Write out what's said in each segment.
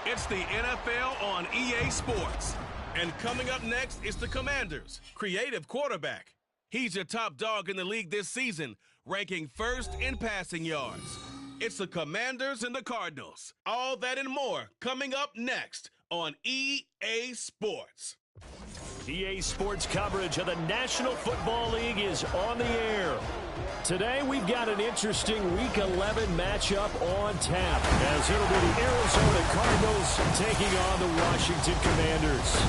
It's the NFL on EA Sports. And coming up next is the Commanders' creative quarterback. He's your top dog in the league this season, ranking first in passing yards. It's the Commanders and the Cardinals. All that and more coming up next on EA Sports. EA Sports coverage of the National Football League is on the air. Today we've got an interesting Week 11 matchup on tap, as it'll be the Arizona Cardinals taking on the Washington Commanders.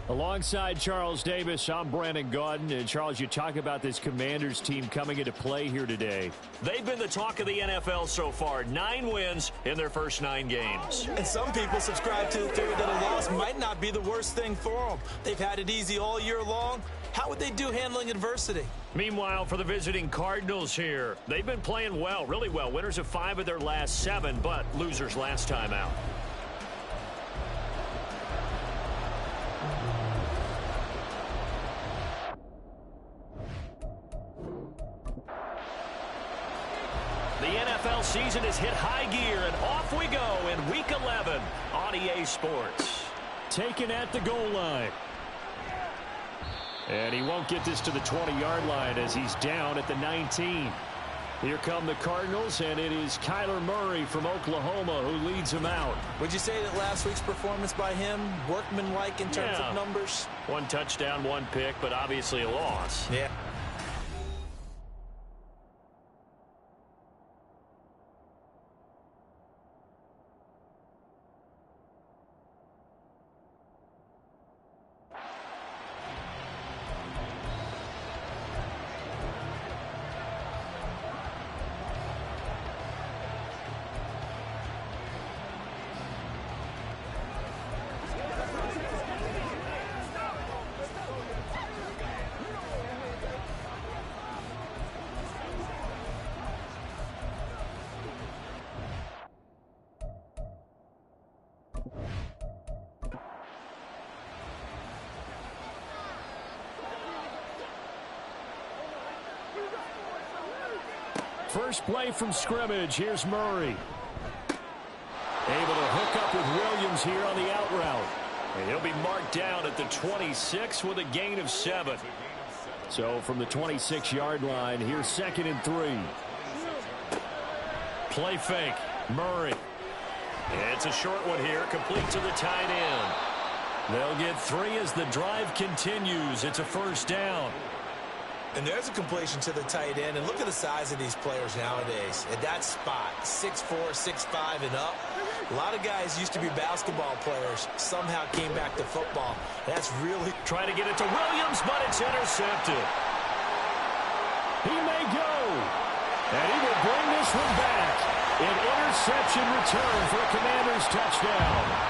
Alongside Charles Davis, I'm Brandon Gaudin. And Charles, you talk about this Commanders team coming into play here today. They've been the talk of the NFL so far. 9 wins in their first 9 games. And some people subscribe to the theory that a loss might not be the worst thing for them. They've had it easy all year long. How would they do handling adversity? Meanwhile, for the visiting Cardinals here, they've been playing well, really well. Winners of 5 of their last 7, but losers last time out. The NFL season has hit high gear, and off we go in Week 11 on EA Sports. Taken at the goal line. And he won't get this to the 20-yard line as he's down at the 19. Here come the Cardinals, and it is Kyler Murray from Oklahoma who leads him out. Would you say that last week's performance by him, workmanlike in terms of numbers? 1 touchdown, 1 pick, but obviously a loss. Yeah. First play from scrimmage. Here's Murray. Able to hook up with Williams here on the out route. And he'll be marked down at the 26 with a gain of 7. So from the 26-yard line, here's 2nd and 3. Play fake. Murray. It's a short one here, complete to the tight end. They'll get 3 as the drive continues. It's a first down. And there's a completion to the tight end. And look at the size of these players nowadays. At that spot, 6'4", 6'5", and up. A lot of guys used to be basketball players. Somehow came back to football. That's really... Trying to get it to Williams, but it's intercepted. He may go. And he will bring this one back. An interception return for a Commanders touchdown.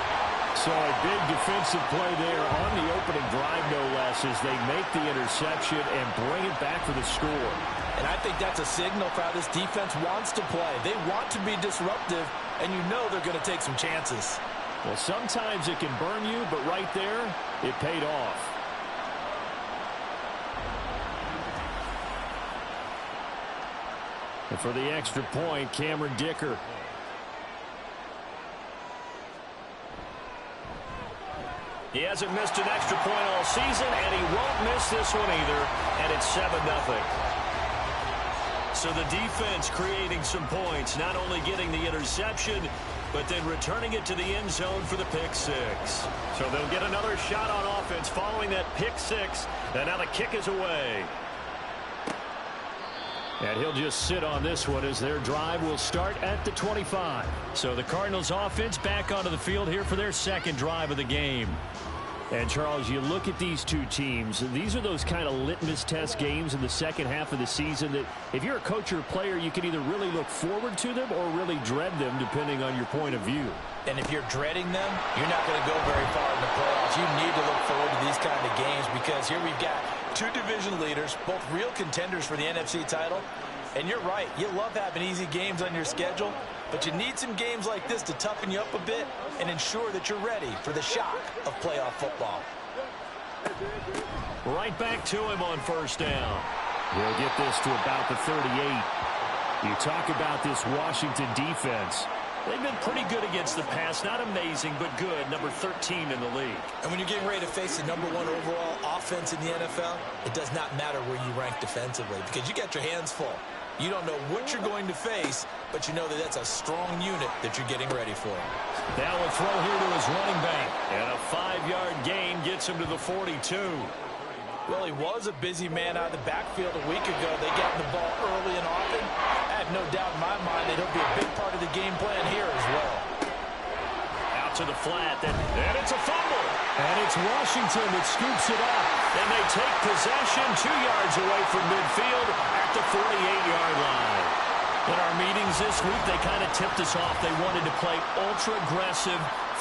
So a big defensive play there on the opening drive, no less, as they make the interception and bring it back for the score. And I think that's a signal for how this defense wants to play. They want to be disruptive, and you know they're going to take some chances. Well, sometimes it can burn you, but right there, it paid off. And for the extra point, Cameron Dicker. He hasn't missed an extra point all season, and he won't miss this one either, and it's 7-0. So the defense creating some points, not only getting the interception, but then returning it to the end zone for the pick 6. So they'll get another shot on offense following that pick 6, and now the kick is away. And he'll just sit on this one as their drive will start at the 25. So the Cardinals offense back onto the field here for their 2nd drive of the game. And, Charles, you look at these two teams, these are those kind of litmus test games in the second half of the season that if you're a coach or a player, you can either really look forward to them or really dread them, depending on your point of view. And if you're dreading them, you're not going to go very far in the playoffs. You need to look forward to these kind of games because here we've got 2 division leaders, both real contenders for the NFC title. And you're right, you love having easy games on your schedule, but you need some games like this to toughen you up a bit and ensure that you're ready for the shock of playoff football. Right back to him on first down. He'll get this to about the 38. You talk about this Washington defense. They've been pretty good against the pass. Not amazing, but good. Number 13 in the league. And when you're getting ready to face the #1 overall offense in the NFL, it does not matter where you rank defensively because you got your hands full. You don't know what you're going to face, but you know that that's a strong unit that you're getting ready for. Now a throw here to his running back. And a 5-yard gain gets him to the 42. Well, he was a busy man out of the backfield a week ago. They got the ball early and often. I have no doubt in my mind that he'll be a big part of the game plan here as well. Out to the flat, and it's a fumble. And it's Washington that scoops it up. And they take possession 2 yards away from midfield at the 48-yard line. In our meetings this week, they kind of tipped us off. They wanted to play ultra-aggressive,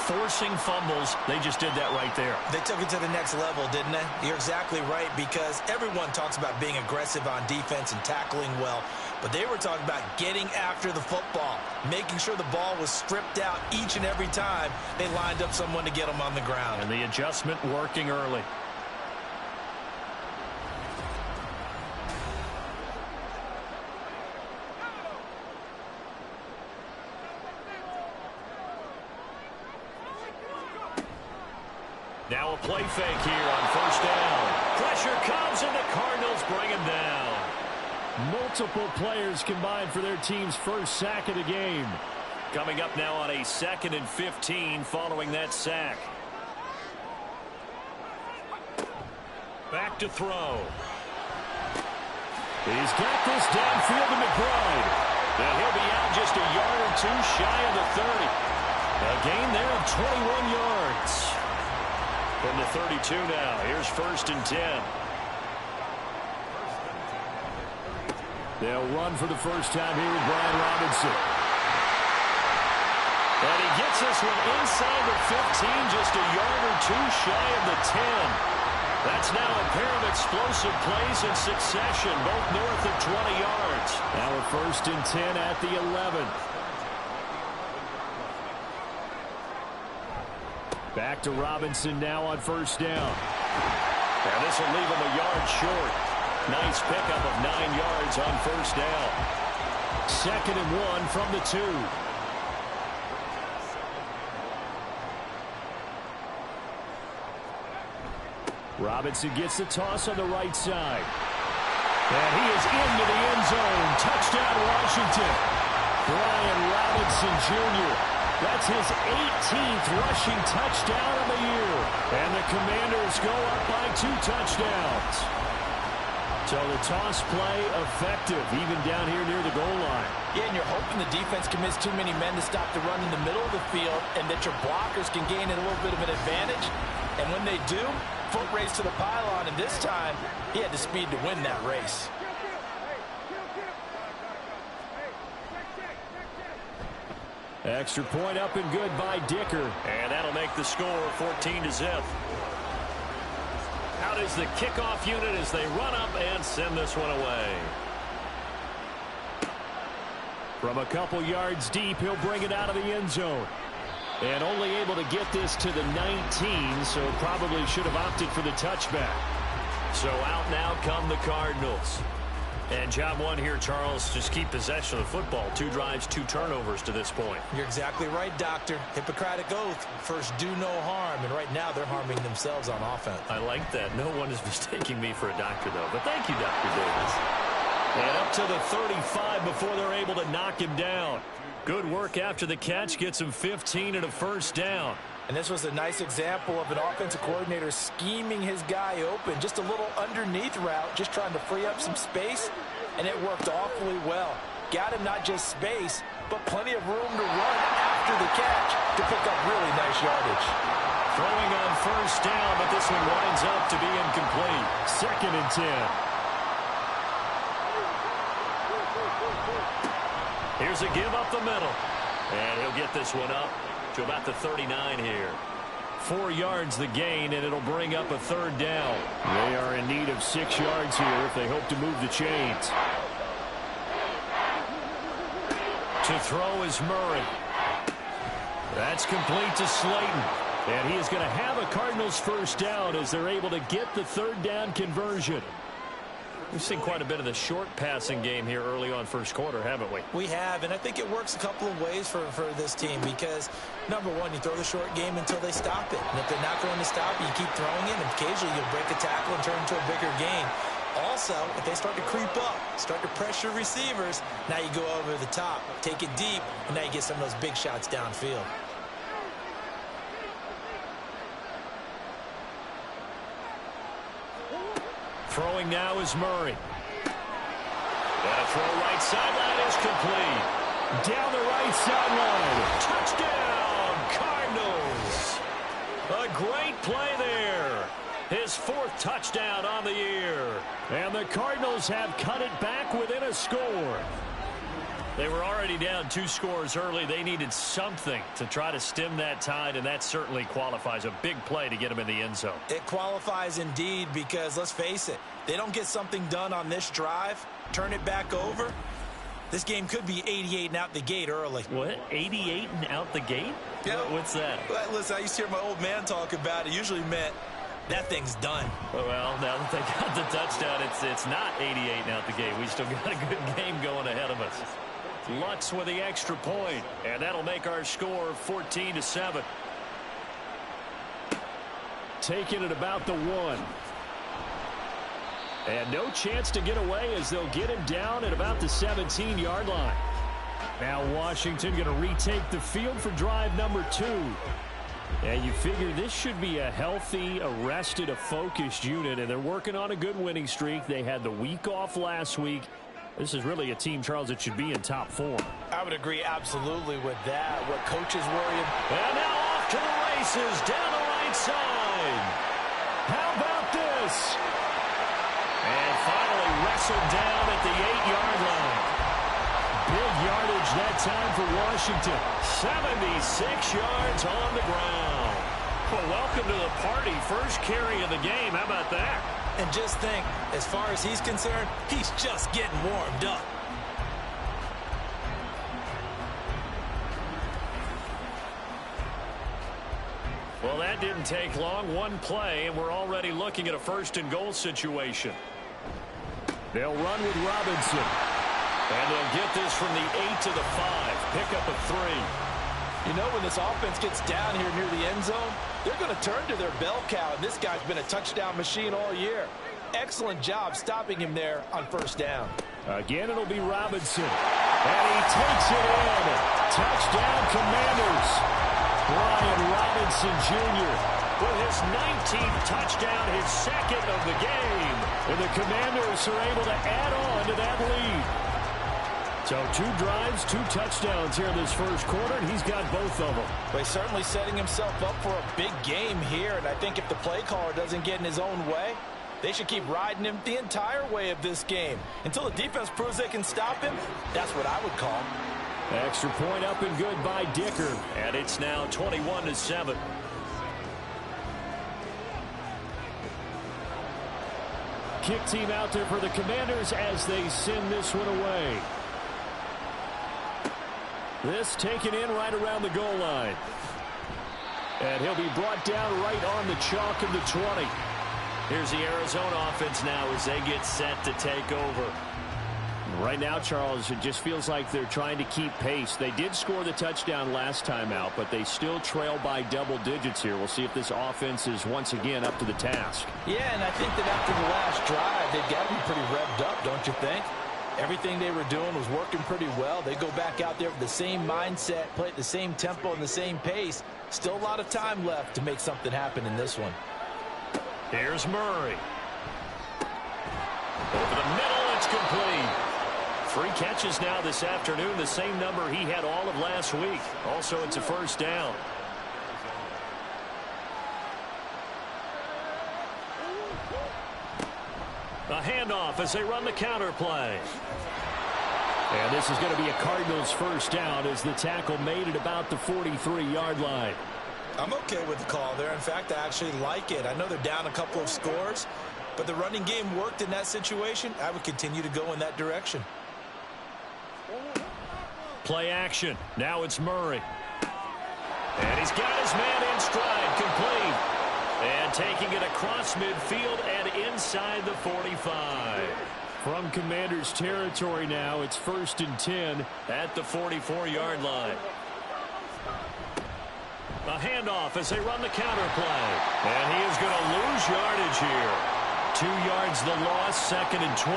forcing fumbles. They just did that right there. They took it to the next level, didn't they? You're exactly right, because everyone talks about being aggressive on defense and tackling well, but they were talking about getting after the football, making sure the ball was stripped out each and every time they lined up someone to get them on the ground. And the adjustment working early. Now a play fake here on first down. Pressure comes, and the Cardinals bring him down. Multiple players combined for their team's first sack of the game. Coming up now on a 2nd and 15 following that sack. Back to throw. He's got this downfield to McBride. And he'll be out just a yard or two shy of the 30. A gain there of 21 yards. From the 32 now. Here's 1st and 10. They'll run for the first time here with Brian Robinson. And he gets this one inside the 15, just a yard or two shy of the 10. That's now a pair of explosive plays in succession, both north of 20 yards. Now a 1st and 10 at the 11. Back to Robinson now on first down. And this will leave him a yard short. Nice pickup of 9 yards on first down. 2nd and 1 from the 2. Robinson gets the toss on the right side. And he is into the end zone. Touchdown, Washington. Brian Robinson Jr. That's his 18th rushing touchdown of the year. And the Commanders go up by 2 touchdowns. So the toss play effective, even down here near the goal line. Yeah, and you're hoping the defense commits too many men to stop the run in the middle of the field and that your blockers can gain a little bit of an advantage. And when they do, foot race to the pylon, and this time he had the speed to win that race. Extra point up and good by Dicker. And that'll make the score 14-0. Out is the kickoff unit as they run up and send this one away. From a couple yards deep, he'll bring it out of the end zone. And only able to get this to the 19, so probably should have opted for the touchback. So out now come the Cardinals. And job one here, Charles, just keep possession of the football. 2 drives, 2 turnovers to this point. You're exactly right, Doctor. Hippocratic oath. First, do no harm. And right now, they're harming themselves on offense. I like that. No one is mistaking me for a doctor, though. But thank you, Dr. Davis. And up to the 35 before they're able to knock him down. Good work after the catch. Gets him 15 and a first down. And this was a nice example of an offensive coordinator scheming his guy open. Just a little underneath route, just trying to free up some space, and it worked awfully well. Got him not just space, but plenty of room to run after the catch to pick up really nice yardage. Throwing on first down, but this one winds up to be incomplete. 2nd and 10. Here's a give up the middle. And he'll get this one up to about the 39 here. 4 yards the gain, and it'll bring up a 3rd down. They are in need of 6 yards here if they hope to move the chains. To throw is Murray. That's complete to Slayton. And he is going to have a Cardinals first down as they're able to get the 3rd down conversion. We've seen quite a bit of the short passing game here early on first quarter, haven't we? We have, and I think it works a couple of ways for this team because, number one, you throw the short game until they stop it. And if they're not going to stop it, you keep throwing it, and occasionally you'll break a tackle and turn into a bigger game. Also, if they start to creep up, start to pressure receivers, now you go over the top, take it deep, and now you get some of those big shots downfield. Throwing now is Murray. That throw right sideline is complete. Down the right sideline. Touchdown, Cardinals. A great play there. His 4th touchdown on the year. And the Cardinals have cut it back within a score. They were already down 2 scores early. They needed something to try to stem that tide, and that certainly qualifies. A big play to get them in the end zone. It qualifies indeed because, let's face it, they don't get something done on this drive, turn it back over, this game could be 88 and out the gate early. What? 88 and out the gate? Yeah. What's that? Well, listen, I used to hear my old man talk about it. Usually meant that thing's done. Well, now that they got the touchdown, it's not 88 and out the gate. We still got a good game going ahead of us. Lutz with the extra point, and that'll make our score 14-7. Taking it about the 1. And no chance to get away as they'll get him down at about the 17-yard line. Now Washington going to retake the field for drive number 2. And you figure this should be a healthy, a rested, a focused unit, and they're working on a good winning streak. They had the week off last week. This is really a team, Charles, that should be in top form. I would agree absolutely with that. What coaches worry about. And now off to the races down the right side. How about this? And finally wrestled down at the 8-yard line. Big yardage that time for Washington. 76 yards on the ground. Well, welcome to the party. First carry of the game. How about that? And just think, as far as he's concerned, he's just getting warmed up. Well, that didn't take long. One play, and we're already looking at a 1st and goal situation. They'll run with Robinson. And they'll get this from the 8 to the 5. Pick up a 3. You know, when this offense gets down here near the end zone, they're going to turn to their bell cow, and this guy's been a touchdown machine all year. Excellent job stopping him there on 1st down. Again, it'll be Robinson. And he takes it in. Touchdown, Commanders. Brian Robinson Jr. with his 19th touchdown, his 2nd of the game. And the Commanders are able to add on to that lead. So 2 drives, 2 touchdowns here in this first quarter, and he's got both of them. But he's certainly setting himself up for a big game here, and I think if the play caller doesn't get in his own way, they should keep riding him the entire way of this game. Until the defense proves they can stop him, that's what I would call. Extra point up and good by Dicker. And it's now 21-7. Kick team out there for the Commanders as they send this one away. This taken in right around the goal line. And he'll be brought down right on the chalk of the 20. Here's the Arizona offense now as they get set to take over. Right now, Charles, it just feels like they're trying to keep pace. They did score the touchdown last time out, but they still trail by double digits here. We'll see if this offense is once again up to the task. Yeah, and I think that after the last drive, they've got to be pretty revved up, don't you think? Everything they were doing was working pretty well. They go back out there with the same mindset, play at the same tempo and the same pace. Still a lot of time left to make something happen in this one. Here's Murray. Over the middle, it's complete. 3 catches now this afternoon, the same number he had all of last week. Also, it's a 1st down. A handoff as they run the counter play. And this is going to be a Cardinals 1st down as the tackle made at about the 43-yard line. I'm okay with the call there. In fact, I actually like it. I know they're down a couple of scores, but the running game worked in that situation. I would continue to go in that direction. Play action. Now it's Murray. And he's got his man in stride, complete. And And taking it across midfield and inside the 45. From Commanders territory now, it's 1st and 10 at the 44-yard line. A handoff as they run the counter play. And he is going to lose yardage here. 2 yards the loss, 2nd and 12.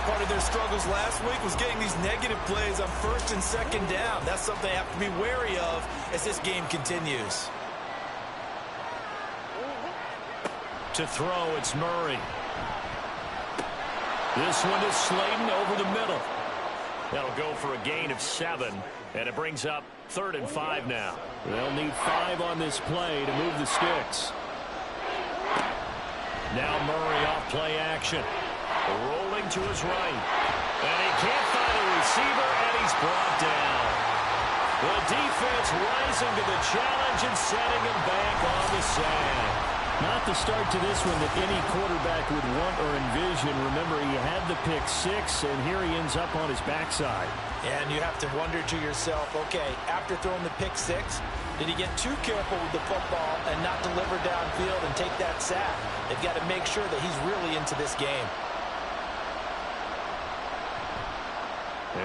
Part of their struggles last week was getting these negative plays on 1st and 2nd down. That's something they have to be wary of as this game continues. To throw, it's Murray. This one is Slayton over the middle. That'll go for a gain of 7, and it brings up 3rd and 5 now. They'll need 5 on this play to move the sticks. Now Murray off play action. Rolling to his right. And he can't find a receiver, and he's brought down. The defense rising to the challenge and setting him back on the sand. Not the start to this one that any quarterback would want or envision. Remember, he had the pick 6, and here he ends up on his backside. And you have to wonder to yourself, okay, after throwing the pick 6, did he get too careful with the football and not deliver downfield and take that sack? They've got to make sure that he's really into this game.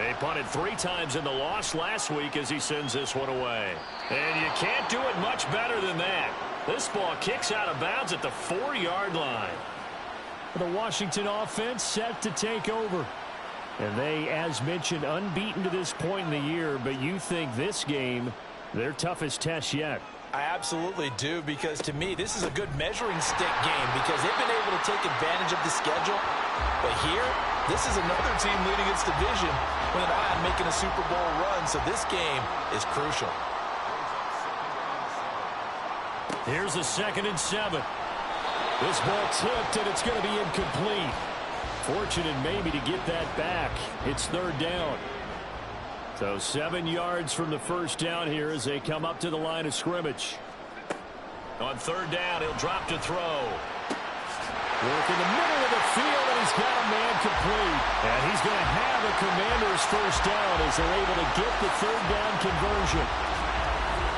They punted 3 times in the loss last week as he sends this one away. And you can't do it much better than that. This ball kicks out of bounds at the 4-yard line. The Washington offense set to take over. And they, as mentioned, unbeaten to this point in the year, but you think this game, their toughest test yet. I absolutely do, because to me, this is a good measuring stick game because they've been able to take advantage of the schedule. But here, this is another team leading its division with an eye on making a Super Bowl run, so this game is crucial. Here's a 2nd and 7. This ball tipped, and it's going to be incomplete. Fortunate maybe to get that back. It's 3rd down. So 7 yards from the 1st down here as they come up to the line of scrimmage. On 3rd down, he'll drop to throw. Work in the middle of the field, and he's got a man complete. And he's going to have a Commanders 1st down as they're able to get the 3rd down conversion.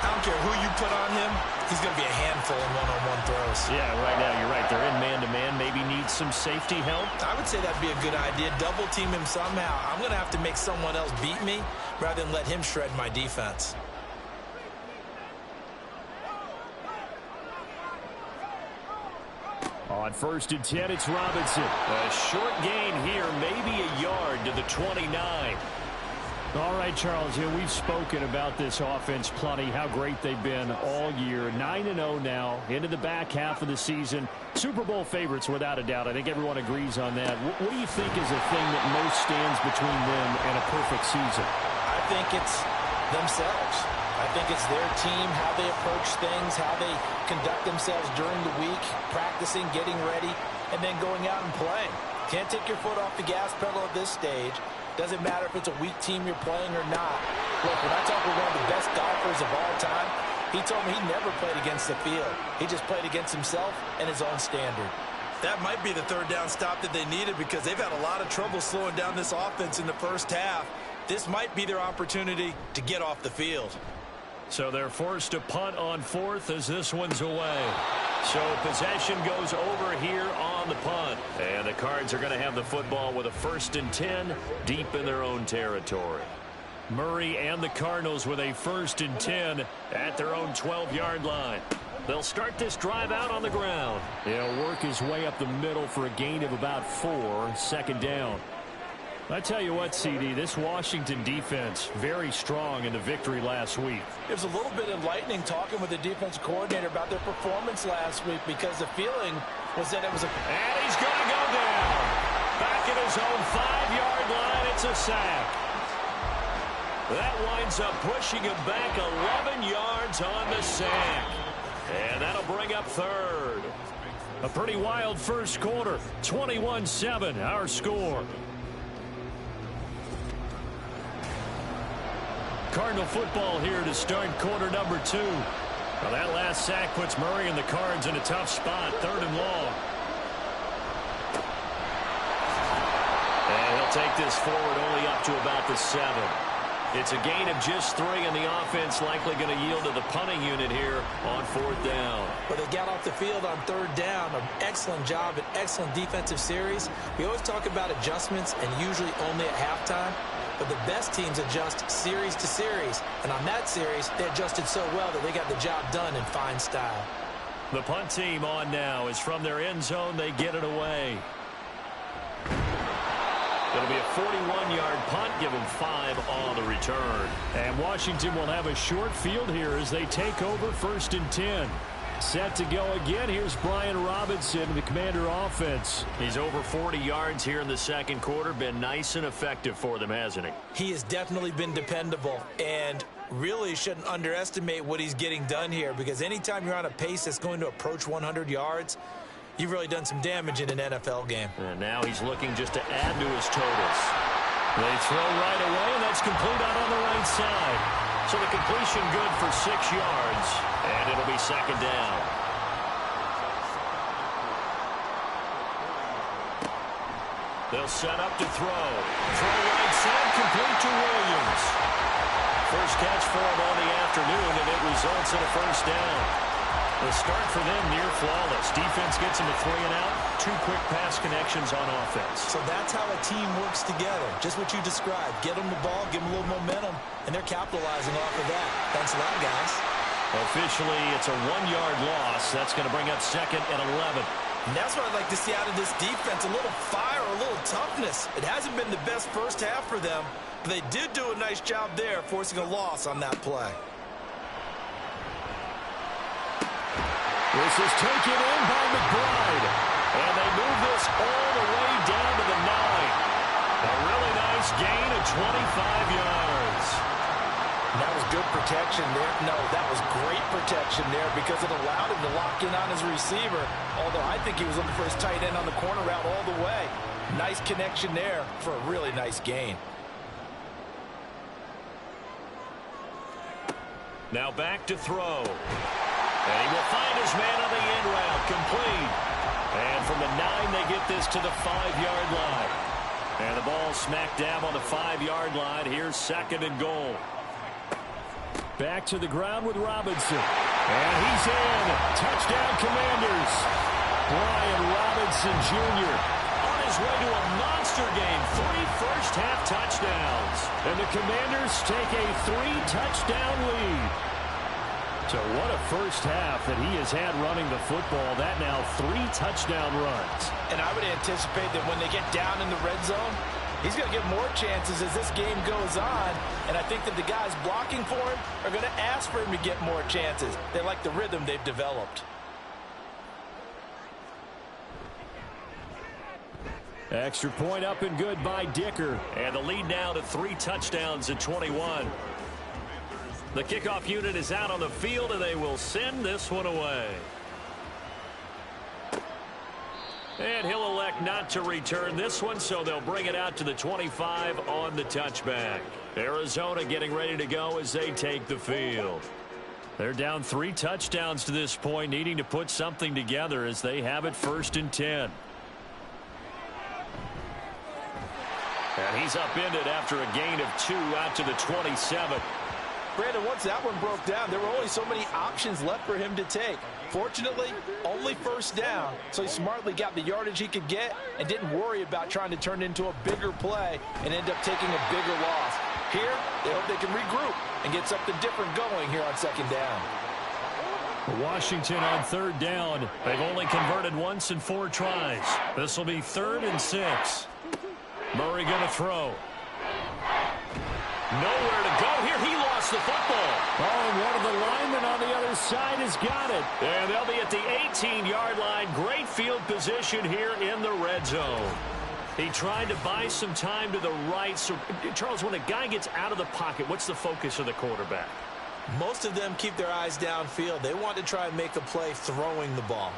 I don't care who you put on him, he's going to be a handful in one-on-one throws. Yeah, right now you're right. They're in man-to-man. Maybe needs some safety help. I would say that'd be a good idea. Double team him somehow. I'm going to have to make someone else beat me rather than let him shred my defense. On 1st and 10, it's Robinson. A short gain here, maybe a yard to the 29. All right, Charles, we've spoken about this offense plenty, how great they've been all year. 9-0 now, into the back half of the season. Super Bowl favorites, without a doubt. I think everyone agrees on that. What do you think is the thing that most stands between them and a perfect season? I think it's themselves. I think it's their team, how they approach things, how they conduct themselves during the week, practicing, getting ready, and then going out and playing. Can't take your foot off the gas pedal at this stage. Doesn't matter if it's a weak team you're playing or not. Look, when I talk with one of the best golfers of all time, he told me he never played against the field. He just played against himself and his own standard. That might be the 3rd down stop that they needed because they've had a lot of trouble slowing down this offense in the 1st half. This might be their opportunity to get off the field. So they're forced to punt on 4th as this one's away. So possession goes over here on the punt. And the Cards are going to have the football with a 1st and 10 deep in their own territory. Murray and the Cardinals with a 1st and 10 at their own 12-yard line. They'll start this drive out on the ground. He'll work his way up the middle for a gain of about 4, 2nd down. I tell you what, CD, this Washington defense, very strong in the victory last week. It was a little bit enlightening talking with the defense coordinator about their performance last week because the feeling was that it was a... And he's going to go down. Back at his own 5-yard line, it's a sack. That winds up pushing him back 11 yards on the sack. And that'll bring up 3rd. A pretty wild first quarter. 21-7, our score. Cardinal football here to start quarter number 2. Well, that last sack puts Murray and the Cards in a tough spot, 3rd and long. And he'll take this forward only up to about the 7. It's a gain of just 3, and the offense likely going to yield to the punting unit here on 4th down. Well, they got off the field on 3rd down. An excellent job, an excellent defensive series. We always talk about adjustments, and usually only at halftime. But the best teams adjust series to series. And on that series, they adjusted so well that they got the job done in fine style. The punt team on now is from their end zone. They get it away. It'll be a 41-yard punt, give them 5 on the return. And Washington will have a short field here as they take over 1st and 10. Set to go again. Here's Brian Robinson, the Commander offense. He's over 40 yards here in the 2nd quarter. Been nice and effective for them, hasn't he? He has definitely been dependable, and really shouldn't underestimate what he's getting done here, because anytime you're on a pace that's going to approach 100 yards, you've really done some damage in an NFL game. And now he's looking just to add to his totals. They throw right away, and that's complete out on the right side. So the completion good for 6 yards, and it'll be 2nd down. They'll set up to throw. Throw right side, complete to Williams. First catch for him on the afternoon, and it results in a 1st down. The start for them near flawless. Defense gets him a 3 and out. 2 quick pass connections on offense. So that's how a team works together. Just what you described. Get them the ball, give them a little momentum, and they're capitalizing off of that. Thanks a lot, guys. Officially, it's a 1-yard loss. That's going to bring up 2nd and 11. And that's what I'd like to see out of this defense. A little fire, a little toughness. It hasn't been the best first half for them, but they did do a nice job there, forcing a loss on that play. This is taken in by McBride. And they move this all the way down to the 9. A really nice gain of 25 yards. That was good protection there. No, that was great protection there because it allowed him to lock in on his receiver. Although I think he was looking for his tight end on the corner route all the way. Nice connection there for a really nice gain. Now back to throw. And he will find his man on the in route, complete. And from the 9, they get this to the 5-yard line. And the ball smack dab on the 5-yard line. Here's 2nd and goal. Back to the ground with Robinson. And he's in. Touchdown, Commanders. Brian Robinson Jr. on his way to a monster game. 3 first-half touchdowns. And the Commanders take a 3-touchdown lead. So what a first half that he has had running the football. That now 3 touchdown runs. And I would anticipate that when they get down in the red zone, he's going to get more chances as this game goes on. And I think that the guys blocking for him are going to ask for him to get more chances. They like the rhythm they've developed. Extra point up and good by Dicker. And the lead now to 3 touchdowns at 21. The kickoff unit is out on the field, and they will send this one away. And he'll elect not to return this one, so they'll bring it out to the 25 on the touchback. Arizona getting ready to go as they take the field. They're down 3 touchdowns to this point, needing to put something together as they have it 1st and 10. And he's upended after a gain of 2 out to the 27. Brandon, once that one broke down, there were only so many options left for him to take. Fortunately, only 1st down, so he smartly got the yardage he could get and didn't worry about trying to turn it into a bigger play and end up taking a bigger loss. Here, they hope they can regroup and get something different going here on 2nd down. Washington on 3rd down. They've only converted once in 4 tries. This will be 3rd and 6. Murray going to throw. Nowhere to go here. He lost the football. Oh, and one of the linemen on the other side has got it. And they'll be at the 18-yard line. Great field position here in the red zone. He tried to buy some time to the right. So, Charles, when a guy gets out of the pocket, what's the focus of the quarterback? Most of them keep their eyes downfield. They want to try and make a play throwing the ball.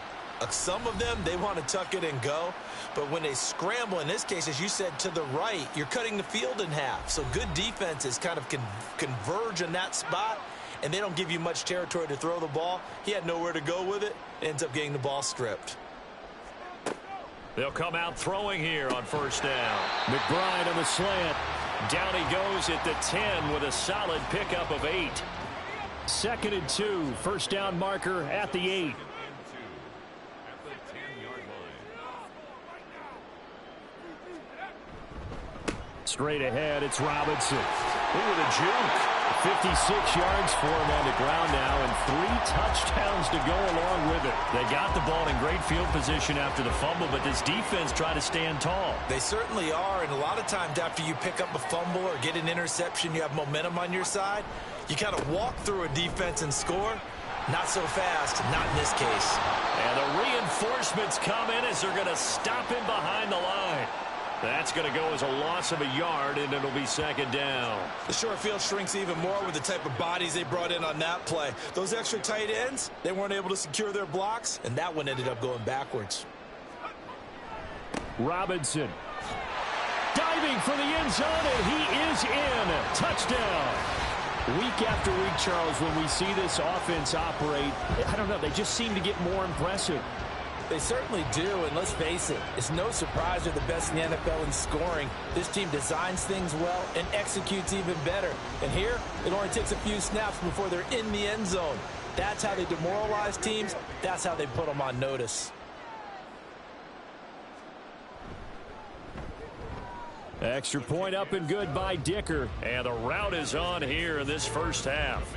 Some of them, they want to tuck it and go. But when they scramble, in this case, as you said, to the right, you're cutting the field in half. So good defenses kind of converge in that spot, and they don't give you much territory to throw the ball. He had nowhere to go with it. Ends up getting the ball stripped. They'll come out throwing here on 1st down. McBride on the slant. Down he goes at the 10 with a solid pickup of 8. 2nd and 2. First down marker at the 8. Straight ahead, it's Robinson. Ooh, the juke. 56 yards for him on the ground now, and 3 touchdowns to go along with it. They got the ball in great field position after the fumble, but this defense tried to stand tall. They certainly are, and a lot of times after you pick up a fumble or get an interception, you have momentum on your side. You kind of walk through a defense and score. Not so fast, not in this case. And the reinforcements come in as they're going to stop him behind the line. That's going to go as a loss of a yard, and it'll be 2nd down. The short field shrinks even more with the type of bodies they brought in on that play. Those extra tight ends, they weren't able to secure their blocks, and that one ended up going backwards. Robinson diving for the end zone, and he is in. Touchdown. Week after week, Charles, when we see this offense operate, I don't know, they just seem to get more impressive. They certainly do, and let's face it, it's no surprise they're the best in the NFL in scoring. This team designs things well and executes even better. And here, it only takes a few snaps before they're in the end zone. That's how they demoralize teams. That's how they put them on notice. Extra point up and good by Dicker. And the route is on here in this first half.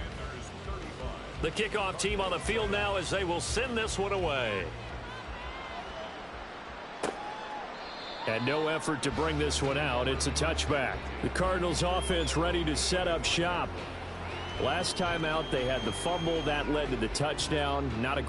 The kickoff team on the field now as they will send this one away. And no effort to bring this one out. It's a touchback. The Cardinals offense ready to set up shop. Last time out, they had the fumble. That led to the touchdown. Not a...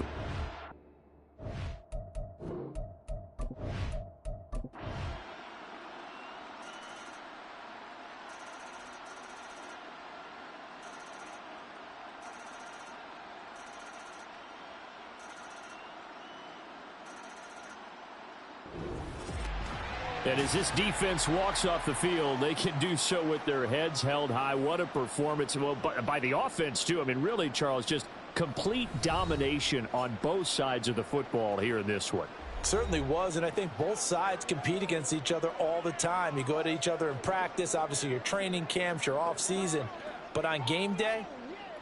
And as this defense walks off the field, they can do so with their heads held high. What a performance. Well, by the offense, too. I mean, really, Charles, just complete domination on both sides of the football here in this one. Certainly was, and I think both sides compete against each other all the time. You go at each other in practice, obviously your training camps, your off-season. But on game day,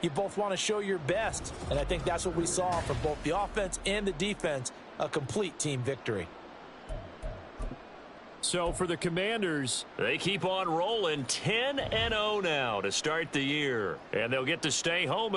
you both want to show your best. And I think that's what we saw from both the offense and the defense, a complete team victory. So for the Commanders, they keep on rolling 10-0 now to start the year. And they'll get to stay home